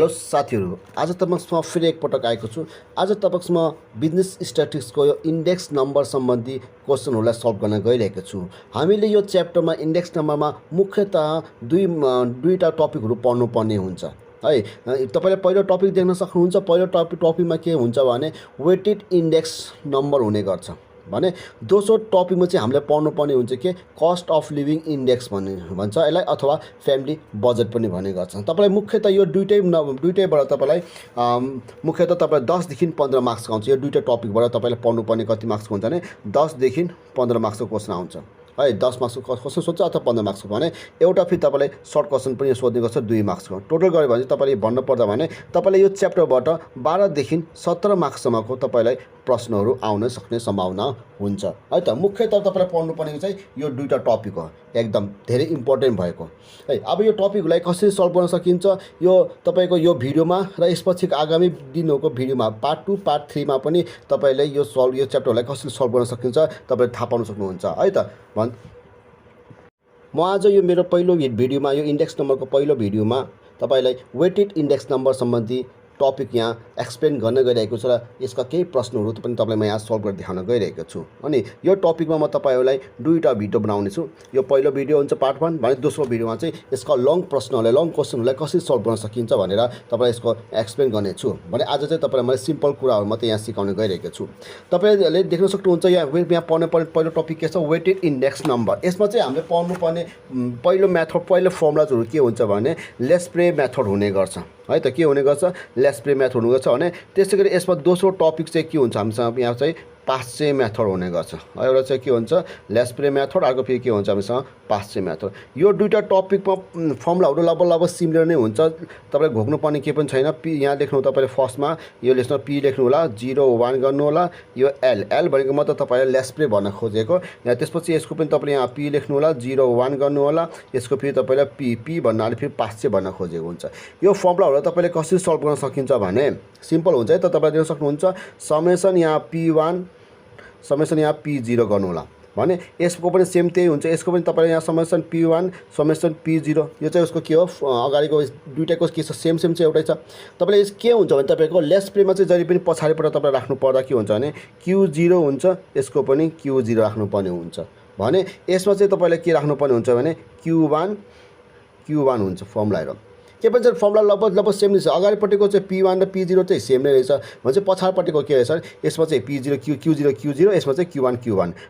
Hello साथीहरू, आज तपाईसँग फेरि एकपटक आएको छु। आज तपाईसँग बिजनेस स्ट्याटिस्टिक्सको यो इन्डेक्स नम्बर सम्बन्धी क्वेसनहरूलाई सल्भ गर्न गइरहेको छु। हामीले यो च्याप्टरमा इन्डेक्स नम्बरमा मुख्यतः दुईटा टपिकहरू पढ्नुपर्ने हुन्छ है। तपाईले पहिलो टपिक देख्न सक्नुहुन्छ। पहिलो टपिकमा के हुन्छ भने वेटेड इन्डेक्स नम्बर हुने गर्छ भने दोस्रो टपिकमा चाहिँ हामीले पढ्नुपर्ने हुन्छ के कस्ट अफ लिभिङ इन्डेक्स भन्छ यसलाई, अथवा फ्यामिली बजेट पनि भन्ने गर्छ। तपाईलाई मुख्यतः यो दुईटैबाट तपाईलाई मुख्यतः तपाईलाई 10 देखि 15 मार्क्स आउँछ। यो दुईटा टपिकबाट तपाईले पढ्नुपर्ने कति मार्क्सको हुन्छ भने 10 देखि 15 मार्क्सको क्वेसन आउँछ है। 10 मार्क्सको क्वेसन सोध्छ अथवा 15 मार्क्सको भने एउटा फेरि तपाईले सर्ट क्वेसन पनि सोध्ने गर्छ 2 मार्क्सको। टोटल गऱ्यो भने तपाईले भन्नु पर्दा भने तपाईले यो च्याप्टरबाट 12 देखि 17 मार्क्ससम्मको तपाईलाई प्रश्नहरू आउन सक्ने सम्भावना हुन्छ है त। मुख्यतः तपाईले पढ्नुपर्ने चाहिँ यो दुईटा टपिक हो, एकदम धेरै इम्पोर्टेन्ट भएको है। अब यो टपिकलाई कसरी सल्भ गर्न सकिन्छ यो तपाईको यो भिडियोमा र यसपछि आगामी दिनहरूको भिडियोमा पार्ट 2 पार्ट 3 मा पनि तपाईले यो च्याप्टरलाई कसरी सल्भ गर्न सकिन्छ तपाईले थाहा पाउन सक्नुहुन्छ है त। म आज यो मेरो पहिलो भिडियोमा यो इन्डेक्स नम्बरको पहिलो भिडियोमा तपाईलाई वेटेड इन्डेक्स नम्बर सम्बन्धी टपिक यहाँ एक्सप्लेन गर्न गइरहेको छु र यसका केही प्रश्नहरू पनि तपाईलाई म यहाँ सल्भ गरेर देखाउन गइरहेको छु। अनि यो टपिकमा म तपाईहरुलाई दुईटा भिडियो बनाउने छु। यो पहिलो भिडियो हुन्छ पार्ट 1 भने दोस्रो भिडियोमा चाहिँ यसका लङ क्वेसनहरूलाई कसरी सल्भ गर्न सकिन्छ भनेर तपाईलाई यसको एक्सप्लेन गर्ने छु। भने आज चाहिँ तपाईलाई मैले सिम्पल कुराहरू मात्रै यहाँ सिकाउन गइरहेको छु। तपाईले देख्न सक्नुहुन्छ यहाँ पढ्नुपर्ने पहिलो टपिक के छ वेटेड इन्डेक्स नम्बर। यसमा चाहिँ हामीले पढ्नुपर्ने पहिलो फर्मुलाजहरू के हुन्छ भने लेस्प्रे मेथड हुने गर्छ है त। के हुने गर्छ लेस्प्रे मेथड हुने गर्छ भने त्यसैगरी यसमा दोस्रो टपिक चाहिँ के हुन्छ हामीसँग यहाँ चाहिँ पास्चे मेथड हुने गर्छ। एउटा चाहिँ के हुन्छ लेस्प्रे मेथड, अर्को फेरि के हुन्छ हामीसँग पास्चे मेथड। यो दुईटा टपिकमा फर्मुलाहरू लगभग सिमिलर नै हुन्छ। तपाईले घोक्नुपर्ने के पनि छैन। पी यहाँ लेख्नु तपाईले फर्स्टमा यो लेख्नु पी लेख्नु होला, 0 1 गर्नु होला। यो एल भनेको मतलब तपाईले लेस्प्रे भन्न खोजेको। यहाँ त्यसपछि यसको पनि तपाईले यहाँ पी लेख्नु होला, 0 1 गर्नु होला। यसको फेरि तपाईले पी भन्नाले फेरि पास्चे भन्न खोजेको हुन्छ। यो फर्मुलाहरू तपाईले कसरी सल्भ गर्न सकिन्छ भने सिम्पल हुन्छ है त। तपाईले देख्न सक्नुहुन्छ समेसन यहाँ P1 समेसन यहाँ P0 गर्नु होला भने यसको पनि सेम त्यही हुन्छ। यसको पनि तपाईले यहाँ समेसन P1 समेसन P0 यो चाहिँ उसको के हो अगाडिको दुईटाको के छ सेम चाहिँ एउटै छ। तपाईले यस के हुन्छ भने तपाईको लेस्प्रेमा चाहिँ जहिले पनि पछाडिबाट तपाईले राख्नु पर्दा के हुन्छ भने Q0 हुन्छ, यसको पनि Q0 राख्नुपर्ने हुन्छ। भने यसमा चाहिँ तपाईले के राख्नुपर्ने हुन्छ भने Q1 हुन्छ फर्मुला। के भन्छ फर्मुला लगभग सेम नै छ। अगाडिपट्टिको चाहिँ P1 र P0 चाहिँ सेम नै रहेछ भने चाहिँ पछाडिपट्टिको के रहेछ यसमा चाहिँ P0 Q0 यसमा चाहिँ Q1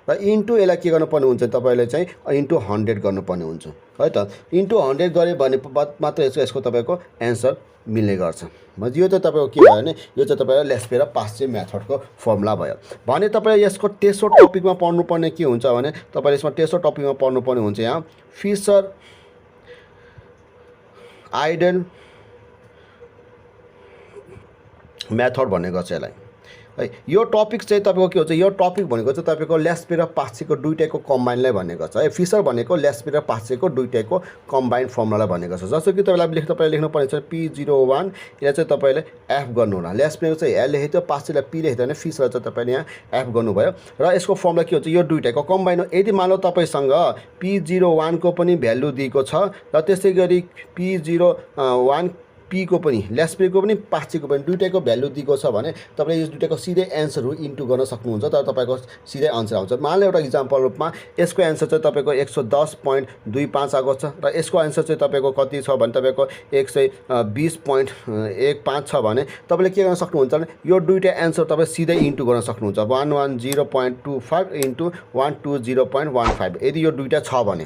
र इन्टु यसलाई के गर्नुपर्ने हुन्छ तपाईले चाहिँ इन्टु 100 गर्नुपर्ने हुन्छ है त। इन्टु 100 गरे भने मात्र यसको तपाईको एन्सर मिल्ने गर्छ। भने यो चाहिँ तपाईको के भयो भने यो चाहिँ तपाईको लेस्प्रे र पास्चे मेथडको फर्मुला भयो। भने तपाईले यसको तेस्रो टपिकमा पढ्नुपर्ने के हुन्छ भने तपाईले यसमा तेस्रो टपिकमा पढ्नुपर्ने हुन्छ यहाँ फिसर आइडल मेथड भन्ने गर्छ यसलाई है। यो टपिक चाहिँ तपाईको के हुन्छ यो टपिक भनेको चाहिँ तपाईको लेस्प्रे र पास्चेको दुईटैको कम्बाइनलाई भन्ने गर्छ है। फिसर भनेको लेस्प्रे र पास्चेको दुईटैको कम्बाइन फर्मुलालाई भन्ने गर्छ। जस्तो कि तपाईले लेख्नु पर्ने छ P01 यसलाई चाहिँ तपाईले F गर्नु होला। लेस्प्रेको चाहिँ L लेखेको थियो, पास्चेलाई P लेखेको थियो भने फिसर चाहिँ तपाईले यहाँ F गर्नुभयो र यसको फर्मुला के हुन्छ यो दुईटैको कम्बाइन हो। यदि मान लो तपाईसँग P01 को पनि भ्यालु दिएको छ र त्यसैगरी P01 P को पनि लेस्प्रेको पनि पास्चेको पनि दुईटैको भ्यालु दिएको छ भने तपाईले यो दुईटैको सिधै एन्सरहरू इन्टु गर्न सक्नुहुन्छ तर तपाईको सिधै आन्सर आउँछ। मान लो एउटा इक्जाम्पल रूपमा यसको एन्सर चाहिँ तपाईको 110.25 आएको छ र यसको एन्सर चाहिँ तपाईको कति छ भने तपाईको 120.15 छ भने तपाईले के गर्न सक्नुहुन्छ भने यो दुईटा एन्सर तपाईले सिधै इन्टु गर्न सक्नुहुन्छ 110.25 इन्टु 120.15 यदि यो दुईटा छ भने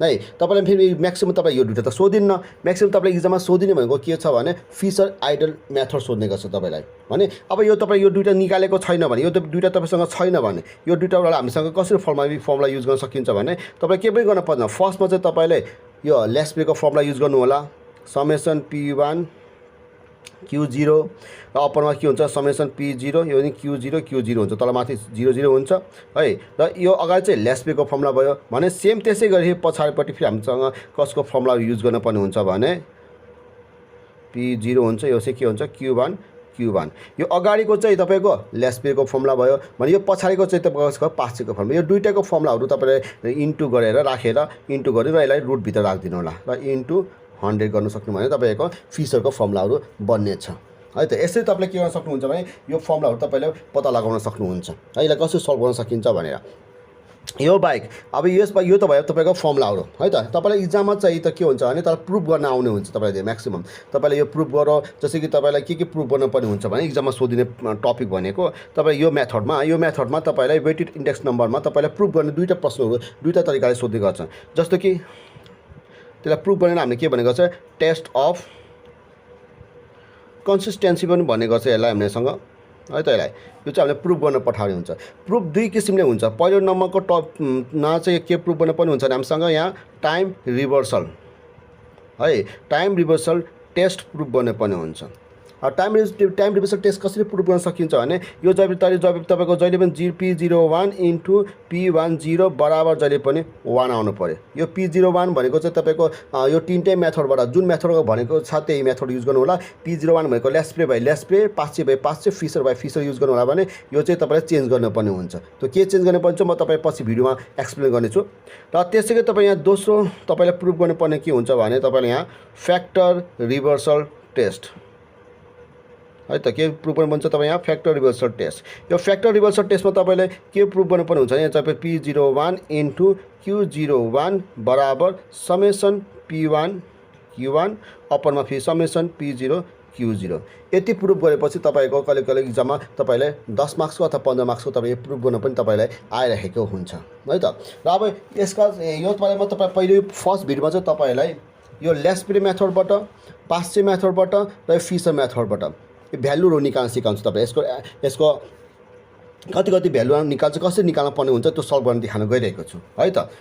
है। तपाईले फेरि म्याक्सिमम तपाईले यो दुईटा त सोधिन्न। म्याक्सिमम तपाईले एक्जाममा सोधिने भनेको के छ भने फिसर आइडल मेथड सोध्ने गर्छ तपाईलाई। भने अब यो तपाईले यो दुईटा निकालेको छैन भने यो दुईटा तपाईसँग छैन भने यो दुईटाबाट हामीसँग कसरी फर्मुला युज गर्न सकिन्छ भने तपाईले के पनि गर्न पर्दैन। फर्स्टमा चाहिँ तपाईले यो लेस्प्रेको फर्मुला युज गर्नु होला समेसन P1 Q0 र अपरमा के हुन्छ समेसन P0 यो पनि Q0 हुन्छ, तलमाथि 00 हुन्छ है। र यो अगाडि चाहिँ लेस्प्रेको फर्मुला भयो भने सेम त्यसै गरी पछाडिपट्टि फेरि हामीसँग कसको फर्मुला युज गर्नुपर्ने हुन्छ भने P0 हुन्छ, यो चाहिँ के हुन्छ Q1 यो अगाडिको चाहिँ तपाईको लेस्प्रेको फर्मुला भयो भने यो पछाडिको चाहिँ तपाईको पास्चेको फर्मुला। यो दुईटाको फर्मुलाहरू तपाईले इन्टु गरेर राखेर इन्टु गरेर यसलाई रुट भित्र राखिदिनु होला र इन्टु 100 गर्न सक्नु भने तपाईँको फिसरको फर्मुलाहरू बन्नेछ है त। यसरी तपाईँले के गर्न सक्नुहुन्छ भने यो फर्मुलाहरू तपाईँले पत्ता लगाउन सक्नुहुन्छ है, यसलाई कसरी सल्भ गर्न सकिन्छ भनेर। यो बाहेक अब यसमा यो त भयो तपाईँको फर्मुलाहरू है त। तपाईँलाई इक्जाममा चाहिँ त के हुन्छ भने तर प्रुफ गर्न आउने हुन्छ तपाईँले म्याक्सिमम। तपाईँले यो प्रुफ गर, जस्तै कि तपाईँलाई के प्रुफ गर्नुपर्ने हुन्छ भने इक्जाममा सोधिने टपिक भनेको तपाईँ यो मेथडमा तपाईँलाई वेटेड इन्डेक्स नम्बरमा तपाईँलाई प्रुफ गर्ने दुईवटा प्रश्नहरू दुईवटा तरिकाले सोध्ने गर्छ। जस्तो कि त्यसलाई प्रुफ गरेर हामीले के भनेको छ, टेस्ट अफ कन्सिस्टेन्सी पनि भन्ने गर्छ यसलाई हामीसँग है त। यसलाई यो चाहिँ हामीले प्रुफ गर्न पठाउने हुन्छ। प्रुफ दुई किसिमले हुन्छ। पहिलो नम्बरको टपमा चाहिँ के प्रुफ गर्नुपर्ने हुन्छ भने हामीसँग यहाँ टाइम रिभर्सल टेस्ट प्रुफ गर्नुपर्ने हुन्छ। टाइम रिभर्सल टेस्ट कसरी प्रुफ गर्न सकिन्छ भने यो जब तपाईँको जहिले पनि P01 इन्टु P10 बराबर जहिले पनि 1 आउनु पऱ्यो। यो P01 भनेको चाहिँ तपाईँको यो तिनटै मेथडबाट जुन मेथड भनेको छ त्यही मेथड युज गर्नु होला। P01 भनेको लेस्प्रे बाई लेस्प्रे, पास्चे बाई पास्चे, फिसर बाई फिसर युज गर्नु होला भने यो चाहिँ तपाईँले चेन्ज गर्नुपर्ने हुन्छ। त्यो के चेन्ज गर्नुपर्ने छ म तपाईँ पछि भिडियोमा एक्सप्लेन गर्नेछु। र त्यसैगरी तपाईँ यहाँ दोस्रो तपाईँले प्रुफ गर्नुपर्ने के हुन्छ भने तपाईँले यहाँ फ्याक्टर रिभर्सल टेस्ट है त। के प्रुफ गर्नुपर्छ तपाईँ यहाँ फ्याक्टर रिभर्सल टेस्ट। यो फ्याक्टर रिभर्सल टेस्टमा तपाईँले के प्रुफ गर्नुपर्ने हुन्छ भने तपाईँ P01 इन्टु Q01 बराबर समेसन P1 Q1 अपरमा फेरि समेसन P0 Q0। यति प्रुफ गरेपछि तपाईँको कहिले कहिले इक्जाममा तपाईँले 10 मार्क्सको अथवा 15 मार्क्सको तपाईँ प्रुफ गर्न पनि तपाईँलाई आइरहेको हुन्छ है त। र अब यसका यो बारेमा तपाईँ पहिले फर्स्ट भिडियोमा चाहिँ तपाईँलाई यो लेस्प्रे मेथडबाट, पास्चे मेथडबाट र फिसर मेथडबाट भ्यालुहरू निकाल्न सिकाउँछु। तपाईँ यसको कति भ्यालु निकाल्छ, कसरी निकाल्न पर्ने हुन्छ त्यो सल्भ गर्न देखाउन गइरहेको छु है त।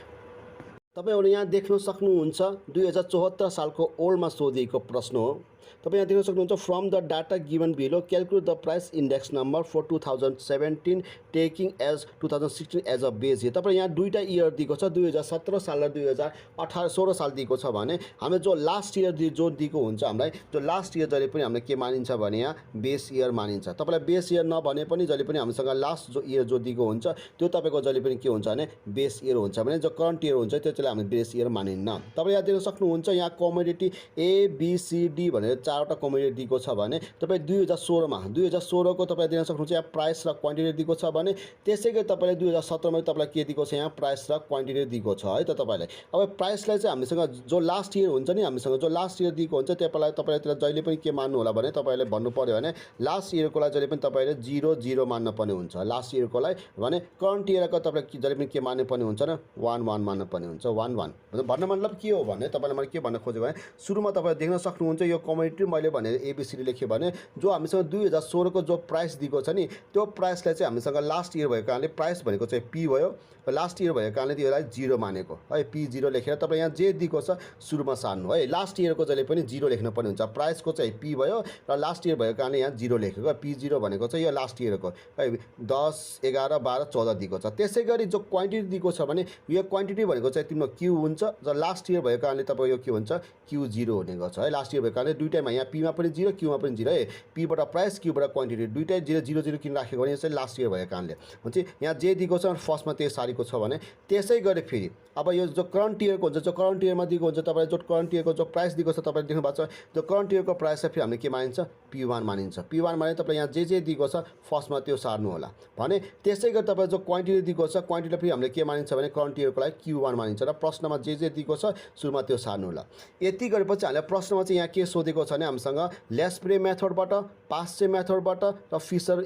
तपाईँहरू यहाँ देख्न सक्नुहुन्छ 2074 सालको ओल्डमा सोधिएको प्रश्न हो। तपाईँ यहाँ देख्न सक्नुहुन्छ from the data given below calculate the price index number for 2017 taking as 2016 as a base year. तपाईँ यहाँ दुईवटा इयर दिएको छ, 2017 साल र 2016 साल दिएको छ भने हामीले जो लास्ट इयर जो दिएको हुन्छ हामीलाई जो लास्ट इयर जहिले पनि हामीले के मानिन्छ भने यहाँ बेस इयर मानिन्छ। तपाईँलाई बेस इयर नभने पनि जहिले पनि हामीसँग लास्ट जो इयर जो दिएको हुन्छ त्यो तपाईँको जहिले पनि के हुन्छ भने बेस इयर हुन्छ भने जो करन्ट इयर हुन्छ त्यो चाहिँ हामीले बेस इयर मानिन्न। तपाईँ यहाँ देख्न सक्नुहुन्छ यहाँ कमोडिटी ABCD भनेर चारवटा कमोडिटी दिएको छ भने तपाईँ 2016 को तपाईँ दिन सक्नुहुन्छ यहाँ प्राइस र क्वान्टिटी दिएको छ भने त्यसै गरी तपाईँले 2017 मा तपाईँलाई के दिएको छ यहाँ प्राइस र क्वान्टिटी दिएको छ है त। तपाईँलाई अब प्राइसलाई चाहिँ हामीसँग जो लास्ट इयर हुन्छ नि हामीसँग जो लास्ट इयर दिएको हुन्छ त्यसलाई तपाईँले त्यसलाई जहिले पनि के मान्नु होला भने तपाईँले भन्नु पर्यो भने लास्ट इयरको लागि जहिले पनि तपाईँले 0 मान्न पर्ने हुन्छ। लास्ट इयरको लागि भने करन्ट इयरको तपाईँले जहिले पनि के मान्नु पर्ने हुन्छ न 1 मान्नु पर्ने हुन्छ। 1 भन्नु मतलब के हो भने तपाईँले मैले के भन्न खोजेको भने सुरुमा तपाईँ देख्न सक्नुहुन्छ यो कमोडिटी मैले भने ABCD लेखेँ भने जो हामीसँग 2016 को जो प्राइस दिएको छ नि त्यो प्राइसलाई चाहिँ हामीसँग लास्ट इयर भएको कारणले प्राइस भनेको चाहिँ P भयो र लास्ट इयर भएको कारणले त्यसलाई 0 मानेको है। P0 लेखेर तपाईँ यहाँ जे दिएको छ सुरुमा सार्नु है। लास्ट इयरको जहिले पनि 0 लेख्नु पर्ने हुन्छ। प्राइसको चाहिँ P भयो र लास्ट इयर भएको कारणले यहाँ 0 लेखेको। P0 भनेको चाहिँ यो लास्ट इयरको है 10, 11, 12, 14 दिएको छ। त्यसै गरी जो क्वान्टिटी दिएको छ भने यो क्वान्टिटी भनेको चाहिँ तिम्रो Q हुन्छ र लास्ट इयर भएको कारणले तपाईँ यो के हुन्छ Q0 हुने गर्छ है। लास्ट इयर भएको कारणले दुईटैमा यहाँ P मा पनि 0 Q मा पनि 0 है। P बाट प्राइस Q बाट क्वान्टिटी दुईटै 0 किन राखेको भने चाहिँ लास्ट इयर भएको कारणले हुन्छ। यहाँ जे दिएको छ फर्स्टमा त्यही सारीको छ भने त्यसै गरी फेरि अब यो जो करन्ट इयरको हुन्छ जो करन्ट इयरमा दिएको हुन्छ तपाईँले जो करन्ट इयरको जो प्राइस दिएको छ तपाईँले देख्नु भएको छ जो करन्ट इयरको प्राइस चाहिँ फेरि हामीले के मानिन्छ P1 मानिन्छ। P1 माने तपाईँ यहाँ जे दिएको छ फर्स्टमा त्यो सार्नु होला भने त्यसै गरी तपाईँ जो क्वान्टिटी दिएको छ क्वान्टिटीलाई फेरि हामीले के मानिन्छ भने करन्ट इयरको लागि Q1 मानिन्छ र प्रश्नमा जे दिएको छ सुरुमा त्यो सार्नु होला। यति गरेपछि हामीले प्रश्नमा चाहिँ यहाँ के सोधेको छ भने हामीसँग लेस्प्रे मेथडबाट, पास्चे मेथडबाट र फिसर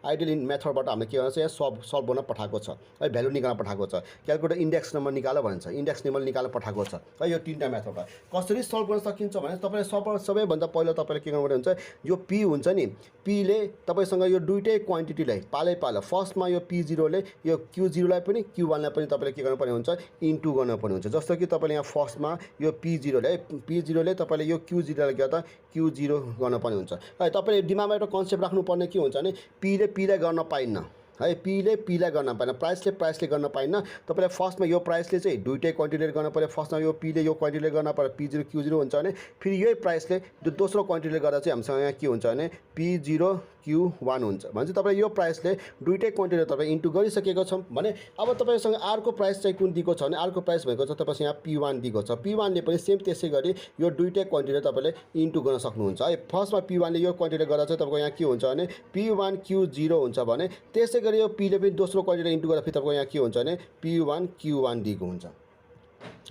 आइडल मेथडबाट हामीले के गर्छ यहाँ सल्भ गर्न पठाएको छ है। भ्यालु निकाल्न पठाएको छ। क्यालकुलेटर इन्डेक्स नम्बर निकाल भन्छ, इन्डेक्स नम्बर निकाल्न पठाएको छ है। यो तीनटा मेथडबाट कसरी सल्भ गर्न सकिन्छ भने तपाईँले सबैभन्दा पहिला तपाईँले के गर्नुपर्ने हुन्छ यो P हुन्छ नि P ले तपाईँसँग यो दुईटै क्वान्टिटीलाई पालै फर्स्टमा यो P0 ले यो Q0 लाई पनि Q1 लाई पनि तपाईँले के गर्नुपर्ने हुन्छ इन्टु गर्नुपर्ने हुन्छ। जस्तो कि तपाईँले यहाँ फर्स्टमा यो P0 ले तपाईँले यो Q0 लाई गर्दा Q0 गर्नुपर्ने हुन्छ है। तपाईँले दिमागमा एउटा कन्सेप्ट राख्नुपर्ने के हुन्छ भने P ले गर्न पाइन्न है। पीले पीलाई गर्न पाएन, प्राइसले गर्न पाइन्न। तपाईँलाई फर्स्टमा यो प्राइसले चाहिँ दुइटै क्वान्टिटीले गर्न पऱ्यो। फर्स्टमा यो पीले यो क्वान्टिटीले गर्न पऱ्यो, P0 Q0 हुन्छ भने फेरि यही प्राइसले दोस्रो क्वान्टिटीले गर्दा चाहिँ हामीसँग यहाँ के हुन्छ भने P0 Q1 हुन्छ। भनेपछि तपाईँले यो प्राइसले दुइटै क्वान्टिटी तपाईँ इन्टु गरिसकेको छौँ भने अब तपाईँसँग अर्को प्राइस चाहिँ कुन दिएको छ भने अर्को प्राइस भनेको चाहिँ तपाईँसँग यहाँ P1 दिएको छ। P1ले पनि सेम त्यसै गरी यो दुइटै क्वान्टिटी तपाईँले इन्टु गर्न सक्नुहुन्छ है। फर्स्टमा P1ले यो क्वान्टिटी गर्दा चाहिँ तपाईँको यहाँ के हुन्छ भने P1 Q0 हुन्छ भने त्यसै गरी यो पीले पनि दोस्रो क्वान्टिटी इन्टु गर्दा फेरि तपाईँको यहाँ के हुन्छ भने P1 Q1 दिएको हुन्छ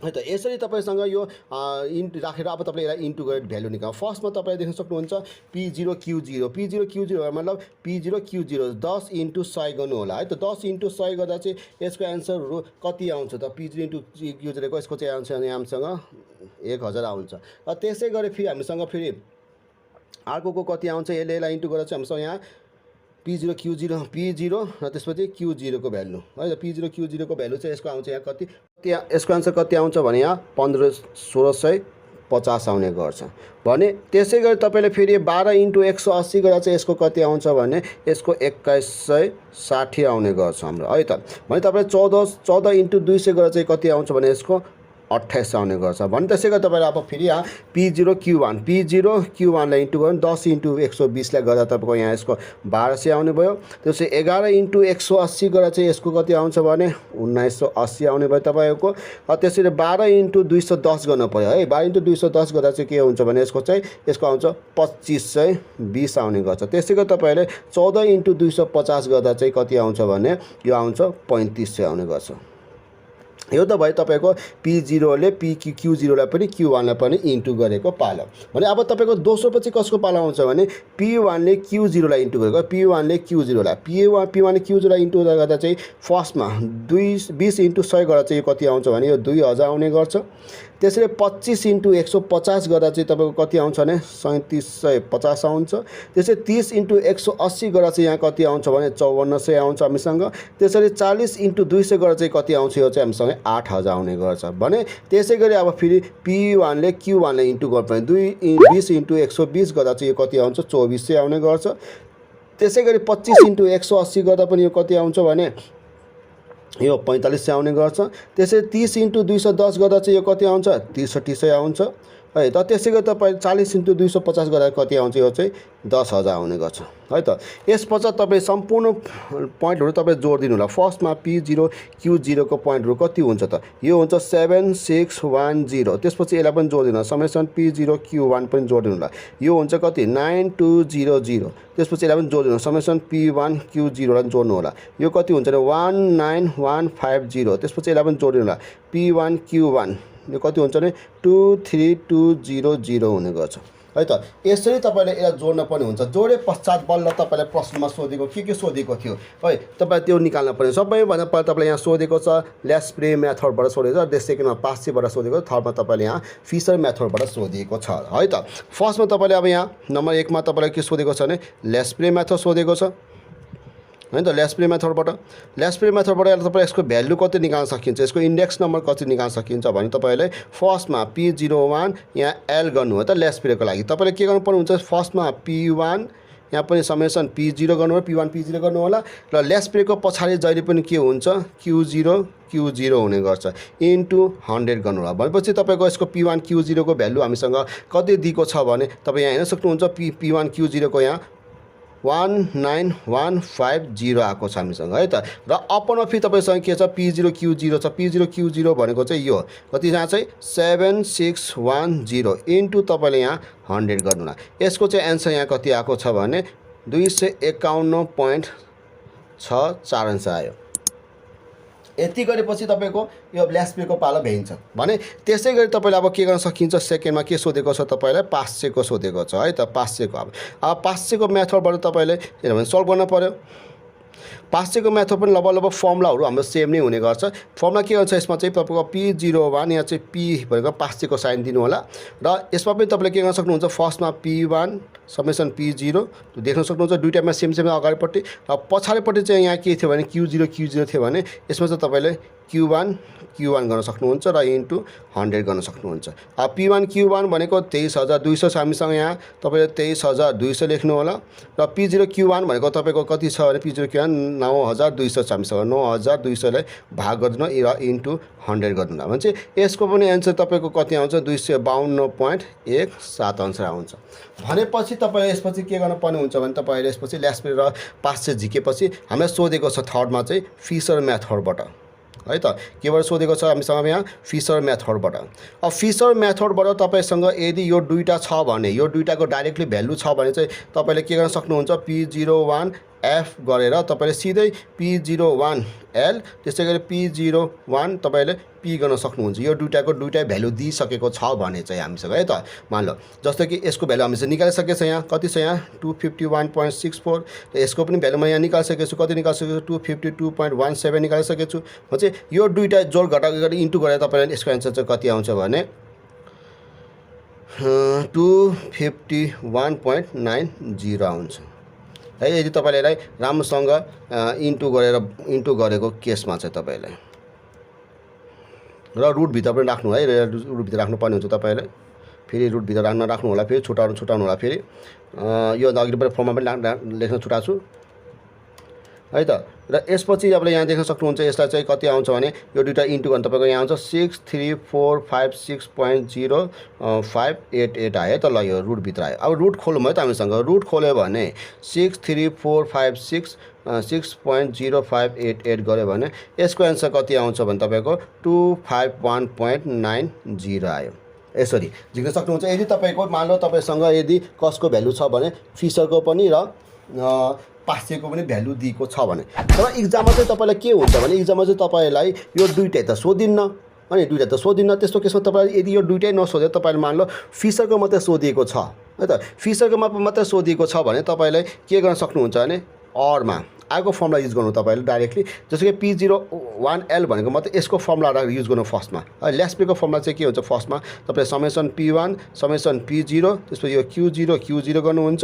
है त। यसरी तपाईँसँग यो इन्टु राखेर अब तपाईँले यसलाई इन्टु गरेर भ्यालु निकाल्नु। फर्स्टमा तपाईँले देख्न सक्नुहुन्छ P0 Q0 मतलब P0 Q0 10 इन्टु 100 गर्नु होला है त। 10 इन्टु 100 गर्दा चाहिँ यसको एन्सरहरू कति आउँछ त? P0 इन्टु Q0 को यसको चाहिँ एन्सर हामीसँग 1000 आउँछ। र त्यसै गरी फेरि हामीसँग फेरि अर्को कति आउँछ, यसलाई इन्टु गरेर चाहिँ हामीसँग यहाँ P0 Q0 र त्यसपछि Q0 को भ्यालु है त। P0 Q0 को भ्यालु चाहिँ यसको आउँछ यहाँ कति, यसको आन्सर कति आउँछ भने यहाँ 1650 आउने गर्छ भने त्यसै गरी तपाईँले फेरि 12 इन्टु 180 गर्दा चाहिँ यसको कति आउँछ भने यसको 2160 आउने गर्छ हाम्रो है त। भने तपाईँले 14 इन्टु 200 गर्दा चाहिँ कति आउँछ भने यसको 28 आउने गर्छ भने त्यसै गरी तपाईँले अब फेरि यहाँ P0 Q1 लाई इन्टु गर्नु 10 इन्टु 120 लाई गर्दा तपाईँको यहाँ यसको 1200 आउने भयो। त्यसपछि 11 इन्टु 180 गर्दा चाहिँ यसको कति आउँछ भने 1980 आउने भयो तपाईँको। त्यसरी 12 इन्टु 210 गर्नु पऱ्यो है। 12 इन्टु 210 गर्दा चाहिँ के हुन्छ भने यसको आउँछ 2520 आउने गर्छ। त्यसै गरी तपाईँले 14 इन्टु 250 गर्दा चाहिँ कति आउँछ भने यो आउँछ 3500 आउने गर्छ। यो त भयो तपाईँको P0 ले Q0 लाई पनि Q1 लाई पनि इन्टु गरेको पालो भने अब तपाईँको दोस्रो पछि कसको पालो आउँछ भने P1 ले Q0 लाई इन्टु गरेको। P1 ले Q0 लाई P1 ले Q0 लाई इन्टु गर्दा चाहिँ फर्स्टमा 20 इन्टु 100 गर्दा चाहिँ कति आउँछ भने यो 2000 आउने गर्छ। त्यसरी 25 इन्टु 150 गर्दा चाहिँ तपाईँको कति आउँछ भने 3750 आउँछ। त्यसरी 30 इन्टु 180 गर्दा चाहिँ यहाँ कति आउँछ भने 5400 आउँछ हामीसँग। त्यसरी 40 इन्टु 200 गर्दा चाहिँ कति आउँछ यो चाहिँ हामीसँग 8000 आउने गर्छ भने त्यसै गरी अब फेरि P1 ले Q1 लाई इन्टु गर्नुपर्ने 20 इन्टु 120 गर्दा चाहिँ यो कति आउँछ 2400 आउने गर्छ। त्यसै गरी 25 इन्टु 180 गर्दा पनि यो कति आउँछ भने यो 4500 आउने गर्छ। त्यसरी 30 इन्टु 210 गर्दा चाहिँ यो कति आउँछ 6300 आउँछ है त। त्यसै गरी तपाईँ 40 इन्टु 250 गर्दा कति आउँछ यो चाहिँ 10000 आउने गर्छ है त। यस पश्चात तपाईँ सम्पूर्ण पोइन्टहरू तपाईँ जोडिदिनु होला। फर्स्टमा P0 Q0 को पोइन्टहरू कति हुन्छ त यो हुन्छ 7610। त्यसपछि यसलाई पनि जोडिदिनु होला, समेसन P0 Q1 पनि जोडिदिनु होला। यो हुन्छ कति 9200। त्यसपछि यसलाई पनि जोडिदिनु होला, समेसन P1 Q0 लाई जोड्नु होला। यो कति हुन्छ भने 19150। त्यसपछि यसलाई पनि जोडिदिनु होला P1 Q1 यो कति हुन्छ भने 23200 हुने गर्छ है त। यसरी तपाईँले यसलाई जोड्न पनि हुन्छ। जोडे पश्चात बल्ल तपाईँलाई प्रश्नमा सोधेको के सोधेको थियो है तपाईँ त्यो निकाल्न पर्ने। सबैभन्दा पहिला तपाईँले यहाँ सोधेको छ लेस्प्रे मेथडबाट सोधेको छ, सेकेन्डमा पास्सेबाट सोधेको छ, थर्डमा तपाईँले यहाँ फिसर मेथडबाट सोधेको छ है त। फर्स्टमा तपाईँले अब यहाँ नम्बर 1 मा तपाईँलाई के सोधेको छ भने लेस्प्रे मेथड सोधेको छ है त। लेस्प्रे मेथडबाट तपाईँ यसको भ्यालु कति निकाल्न सकिन्छ, यसको इन्डेक्स नम्बर कति निकाल्न सकिन्छ भने तपाईँले फर्स्टमा P01 यहाँ L गर्नु हो त लेस्प्रेको लागि। तपाईँले के गर्नुपर्ने हुन्छ फर्स्टमा P1 यहाँ पनि समेसन P0 गर्नु हो, P1 P0 गर्नु होला र लेस्प्रेको पछाडि जहिले पनि के हुन्छ Q0 हुने गर्छ इन्टु 100 गर्नु होला। भनेपछि तपाईँको यसको P1 Q0 को भ्यालु हामीसँग कति दिएको छ भने तपाईँ यहाँ हेर्न सक्नुहुन्छ P1 Q0 को यहाँ 19150 आएको छ हामीसँग है त। र अपनमा फेरि तपाईँसँग के छ P0 Q0 छ। P0 Q0 भनेको चाहिँ यो कति यहाँ चाहिँ 7610 इन्टु तपाईँले यहाँ 100 गर्नु होला। यसको चाहिँ एन्सर यहाँ कति आएको छ भने 251.64 आयो। यति गरेपछि तपाईँको यो लेस्प्रेको पालो भ्याइन्छ भने त्यसै गरी तपाईँले अब के गर्न सकिन्छ सेकेन्डमा के सोधेको छ तपाईँलाई पास्सेको सोधेको छ है त। पास्सेको अब पास्सेको मेथडबाट तपाईँले किनभने सल्भ गर्न पर्यो। पास्सेको मेथड पनि लगभग फर्मुलाहरू हाम्रो सेम नै हुने गर्छ। फर्मुला के हुन्छ यसमा चाहिँ तपाईँको P01 यहाँ चाहिँ P भनेको पास्सेको साइन दिनु होला र यसमा पनि तपाईँले के गर्न सक्नुहुन्छ फर्स्टमा P1 समेसन P0 देख्न सक्नुहुन्छ दुईटामा सेम अगाडिपट्टि र पछाडिपट्टि चाहिँ यहाँ के थियो भने Q0 थियो भने यसमा चाहिँ तपाईँले Q1 गर्न सक्नुहुन्छ र इन्टु 100 गर्न सक्नुहुन्छ। P1 Q1 भनेको 23200 छ हामीसँग यहाँ तपाईँले 23200 लेख्नु होला र P0 Q1 भनेको तपाईँको कति छ भने P0 Q1 9200 छ हामीसँग 9200 लाई भाग गरिदिनु र इन्टु 100 गरिदिनु भने चाहिँ यसको पनि एन्सर तपाईँको कति आउँछ 252.17 आन्सर आउँछ। भनेपछि तपाईँले यसपछि के गर्नुपर्ने हुन्छ भने तपाईँले यसपछि ल्यास्पे र पास झिकेपछि हामीलाई सोधेको छ थर्डमा चाहिँ फिसर मेथडबाट है त केबाट सोधेको छ हामीसँग यहाँ फिसर मेथडबाट। अब फिसर मेथडबाट तपाईँसँग यदि यो दुईटा छ भने यो दुईटाको डाइरेक्टली भ्यालु छ भने चाहिँ तपाईँले के गर्न सक्नुहुन्छ P01F गरेर तपाईँले सिधै P01L त्यसै गरी P01 तपाईँले P गर्न सक्नुहुन्छ। यो दुईटाको दुईटा भ्यालु दिइसकेको छ भने चाहिँ हामीसँग है त मान लो जस्तो कि यसको भ्यालु हामीसँग निकालिसकेको छ यहाँ कति छ यहाँ 251.64 र यसको पनि भ्यालु म यहाँ निकालिसकेको छु कति निकालिसकेको छु 252.17 निकालिसकेको छु। म चाहिँ यो दुईटा जोड घटाक गरी इन्टु गरेर तपाईँले यसको एन्सर चाहिँ कति आउँछ भने 251.90 आउँछ है यदि तपाईँले यसलाई राम्रोसँग इन्टु गरेको केसमा चाहिँ तपाईँले र रुटभित्र पनि राख्नु है रुटभित्र राख्नुपर्ने हुन्छ तपाईँले फेरि रुटभित्र राख्नु होला फेरि छुटाउनु होला फेरि यो अघि पनि फर्ममा पनि लेख्न छुटाएको छु है त। र यसपछि अब यहाँ देख्न सक्नुहुन्छ यसलाई चाहिँ कति आउँछ भने यो दुईटा इन्टु गर्नु तपाईँको यहाँ आउँछ 63456.0588 आयो त ल यो रुटभित्र आयो। अब रुट खोलौँ है त हामीसँग रुट खोल्यो भने 63456.0588 गऱ्यो भने यसको एन्सर कति आउँछ भने तपाईँको 251.90 आयो। यसरी झिक्न सक्नुहुन्छ। यदि तपाईँको मान लो तपाईँसँग यदि कसको भ्यालु छ भने फिसरको पनि र पासेको पनि भ्यालु दिएको छ भने तर इक्जाममा चाहिँ तपाईँलाई के हुन्छ भने इक्जाममा चाहिँ तपाईँलाई यो दुईटै त सोधिन्न अनि दुईटा त सोधिन्न त्यस्तो केसमा तपाईँलाई यदि यो दुईटै नसोधेर तपाईँले मान लो फिसरको मात्रै सोधिएको छ है त फिसरको मात्रै सोधिएको छ भने तपाईँले के गर्न सक्नुहुन्छ भने अरमा आगो फर्मुला युज गर्नु तपाईँले डाइरेक्टली जस्तो कि P01L भनेको मात्रै यसको फर्मुला युज गर्नु फर्स्टमा ल्यास्पेको फर्मुला चाहिँ के हुन्छ फर्स्टमा तपाईँले समेसन P1 समेसन P0 त्यसपछि यो Q0 गर्नुहुन्छ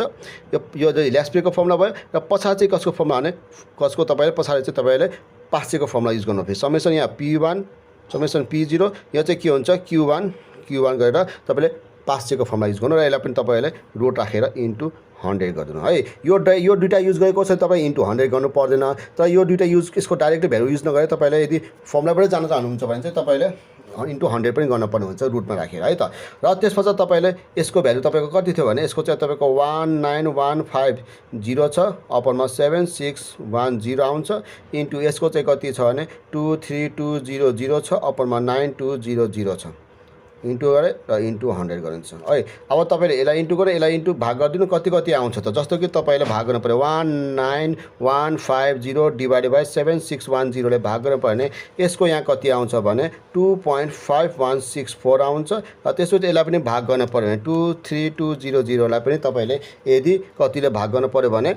यो ल्यास्पेको फर्मुला भयो र पछाडि चाहिँ कसको फर्मुला भने कसको तपाईँले पछाडि चाहिँ तपाईँले पासेको फर्मुला युज गर्नु फेरि समेसन यहाँ P1 समेसन P0 यो चाहिँ के हुन्छ Q1 गरेर तपाईँले पासेको फर्मुला युज गर्नु र यसलाई पनि तपाईँले रोट राखेर इन्टु 100 गरिदिनु है। यो दुईटा युज गरेको छ तपाईँ इन्टु 100 गर्नु पर्दैन तर यो दुईटा युज यसको डाइरेक्टली भ्यालु युज नगरे तपाईँले यदि फर्मुलाबाटै जान चाहनुहुन्छ भने चाहिँ तपाईँले इन्टु 100 पनि गर्नुपर्ने हुन्छ रुटमा राखेर है त। र त्यसपछि तपाईँले यसको भ्यालु तपाईँको कति थियो भने यसको चाहिँ तपाईँको 19150 छ अपरमा 7610 आउँछ इन्टु यसको चाहिँ कति छ भने 23200 छ अपरमा 9200 छ इन्टु गरे र इन्टु 100 गरिन्छ है। अब तपाईँले यसलाई इन्टु गरे यसलाई इन्टु भाग गरिदिनु कति आउँछ त जस्तो कि तपाईँले भाग गर्नु पर्यो 19150 डिभाइडेड बाई 7610 ले भाग गर्नु पर्यो भने यसको यहाँ कति आउँछ भने 2.5164 आउँछ र त्यसपछि यसलाई पनि भाग गर्नु पर्यो भने 23200 लाई पनि तपाईँले यदि कतिले भाग गर्नु पर्यो भने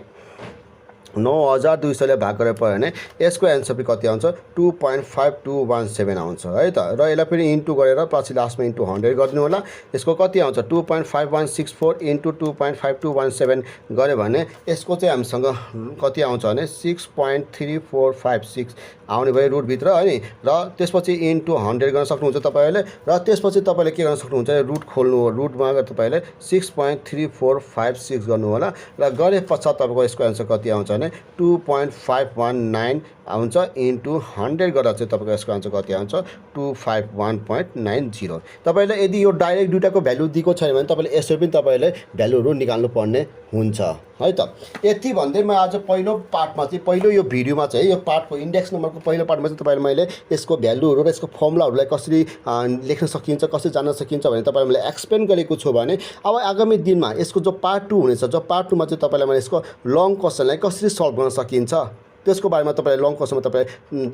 9200 ले भाग गरेर पर्यो भने यसको एन्सर पनि कति आउँछ 2.5217 आउँछ है त। र यसलाई पनि इन्टु गरेर पछि लास्टमा इन्टु 100 गरिदिनु होला यसको कति आउँछ 2.5164 इन्टु 2.5217 गऱ्यो भने यसको चाहिँ हामीसँग कति आउँछ भने 6.3456 आउने भयो रुटभित्र है र त्यसपछि इन्टु 100 गर्न सक्नुहुन्छ तपाईँहरूले र त्यसपछि तपाईँले के गर्न सक्नुहुन्छ रुट खोल्नु रुटमा तपाईँले 6.3456 गर्नु होला र गरे पश्चात तपाईँको यसको एन्सर कति आउँछ भने 2.519 आउँछ इन्टु 100 गर्दा चाहिँ तपाईँको यसको आन्सर कति आउँछ 251.90। तपाईँले यदि यो डाइरेक्ट दुईटाको भ्यालु दिएको छैन भने तपाईँले यसरी पनि तपाईँले भ्यालुहरू निकाल्नु पर्ने हुन्छ है त। यति भन्दै म आज पहिलो पार्टमा चाहिँ पहिलो यो भिडियोमा चाहिँ यो पार्टको इन्डेक्स नम्बरको पहिलो पार्टमा चाहिँ तपाईँले मैले यसको भ्यालुहरू र यसको फर्मुलाहरूलाई कसरी लेख्न सकिन्छ कसरी जान्न सकिन्छ भने तपाईँले मैले एक्सप्लेन गरेको छु भने अब आगामी दिनमा यसको जो पार्ट 2 हुनेछ जो पार्ट 2 मा चाहिँ तपाईँलाई मैले यसको लङ क्वेसनलाई कसरी सल्भ गर्न सकिन्छ त्यसको बारेमा तपाईँले लङ क्वेसनमा तपाईँ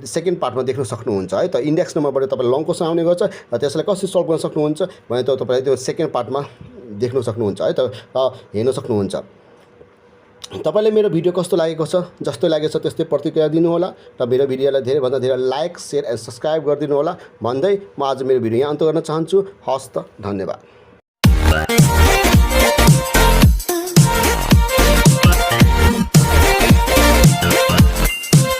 सेकेन्ड पार्टमा देख्न सक्नुहुन्छ है त। इन्डेक्स नम्बरबाट तपाईँ लङ क्वेसन आउने गर्छ र त्यसलाई कसरी सल्भ गर्न सक्नुहुन्छ भने त तपाईँले त्यो सेकेन्ड पार्टमा देख्न सक्नुहुन्छ है त हेर्न सक्नुहुन्छ। तपाईँले मेरो भिडियो कस्तो लागेको छ जस्तो लागेको छ त्यस्तै प्रतिक्रिया दिनु होला र मेरो भिडियोलाई धेरैभन्दा धेरै लाइक शेयर एन्ड सब्सक्राइब गरिदिनु होला भन्दै म आज मेरो भिडियो यहाँ अन्त गर्न चाहन्छु। हस्त धन्यवाद।